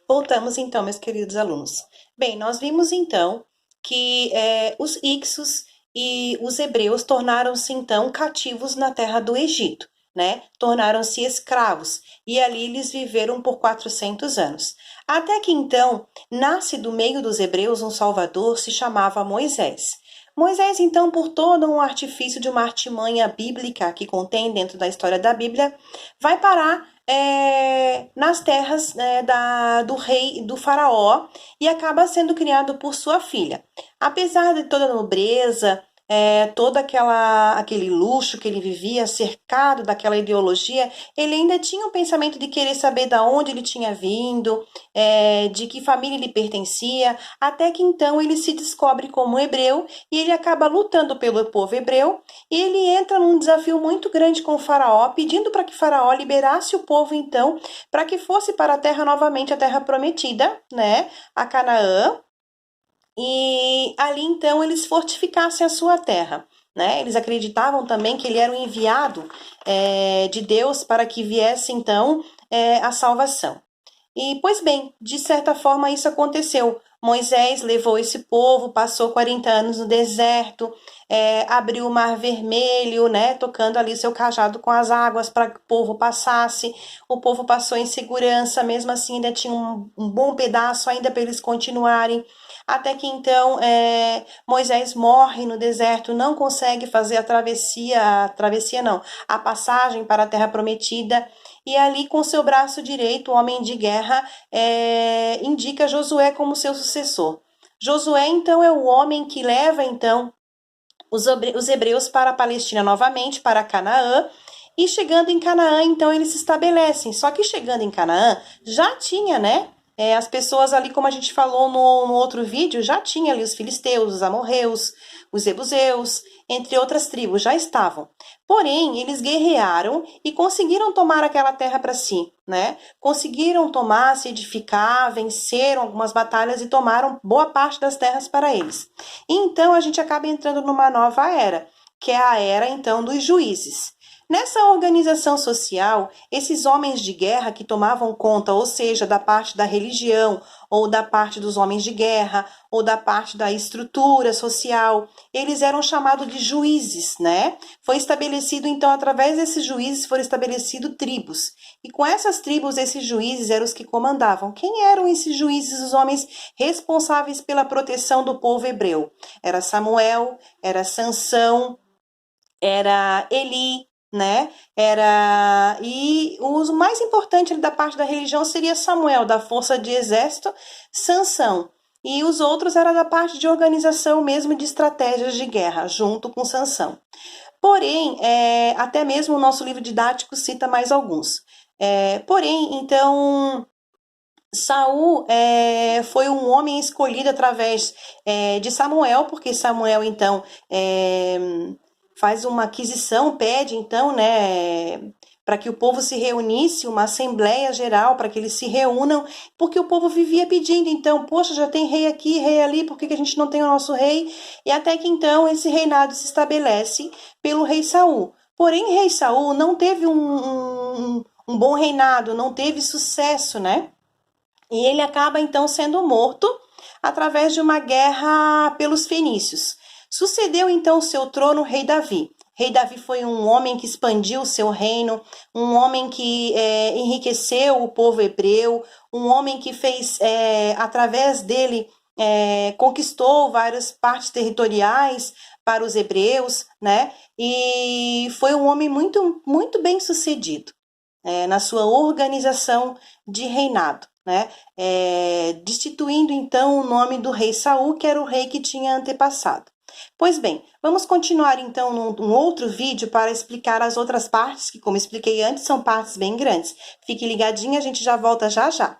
Voltamos então, meus queridos alunos. Bem, nós vimos então que os Ixos e os hebreus tornaram-se então cativos na terra do Egito, né? Tornaram-se escravos e ali eles viveram por 400 anos. Até que então nasce do meio dos hebreus um salvador, se chamava Moisés. Moisés, então, por todo um artifício de uma artimanha bíblica que contém dentro da história da Bíblia, vai parar nas terras do rei, do faraó, e acaba sendo criado por sua filha. Apesar de toda a nobreza, todo aquele luxo que ele vivia, cercado daquela ideologia, ele ainda tinha um pensamento de querer saber de onde ele tinha vindo, de que família ele pertencia, até que então ele se descobre como hebreu e ele acaba lutando pelo povo hebreu e ele entra num desafio muito grande com o faraó, pedindo para que o faraó liberasse o povo então, para que fosse para a terra novamente, a terra prometida, né, a Canaã, e ali então eles fortificassem a sua terra. Né? Eles acreditavam também que ele era o enviado de Deus para que viesse então a salvação. E, pois bem, de certa forma isso aconteceu. Moisés levou esse povo, passou 40 anos no deserto, abriu o Mar Vermelho, né, tocando ali seu cajado com as águas para que o povo passasse. O povo passou em segurança, mesmo assim ainda tinha um bom pedaço ainda para eles continuarem. Até que então Moisés morre no deserto, não consegue fazer a travessia não, a passagem para a Terra Prometida. E ali, com seu braço direito, o homem de guerra indica Josué como seu sucessor. Josué, então, é o homem que leva, então, os hebreus para a Palestina novamente, para Canaã, e chegando em Canaã, então, eles se estabelecem. Só que chegando em Canaã, já tinha, né? As pessoas ali, como a gente falou no outro vídeo, já tinha ali os filisteus, os amorreus, os jebuseus, entre outras tribos, já estavam. Porém, eles guerrearam e conseguiram tomar aquela terra para si, né? Conseguiram tomar, se edificar, venceram algumas batalhas e tomaram boa parte das terras para eles. E então a gente acaba entrando numa nova era, que é a era então dos juízes. Nessa organização social, esses homens de guerra que tomavam conta, ou seja, da parte da religião, ou da parte dos homens de guerra, ou da parte da estrutura social, eles eram chamados de juízes, né? Foi estabelecido, então, através desses juízes foram estabelecidos tribos. E com essas tribos, esses juízes eram os que comandavam. Quem eram esses juízes, os homens responsáveis pela proteção do povo hebreu? Era Samuel, era Sansão, era Eli, né? E o mais importante da parte da religião seria Samuel, da força de exército, Sansão. E os outros eram da parte de organização mesmo de estratégias de guerra, junto com Sansão. Porém, até mesmo o nosso livro didático cita mais alguns. Porém, então, Saul foi um homem escolhido através de Samuel, porque Samuel, então, faz uma aquisição, pede então, né, para que o povo se reunisse, uma assembleia geral, para que eles se reúnam, porque o povo vivia pedindo, então, poxa, já tem rei aqui, rei ali, por que a gente não tem o nosso rei? E até que então esse reinado se estabelece pelo rei Saul. Porém, rei Saul não teve um bom reinado, não teve sucesso, né? E ele acaba então sendo morto através de uma guerra pelos fenícios. Sucedeu então o seu trono o rei Davi. Rei Davi foi um homem que expandiu o seu reino, um homem que enriqueceu o povo hebreu, um homem que fez, através dele, conquistou várias partes territoriais para os hebreus, né? E foi um homem muito, muito bem sucedido na sua organização de reinado. Né? Destituindo então o nome do rei Saul, que era o rei que tinha antepassado. Pois bem, vamos continuar então num outro vídeo para explicar as outras partes, que como expliquei antes, são partes bem grandes. Fique ligadinho, a gente já volta já já.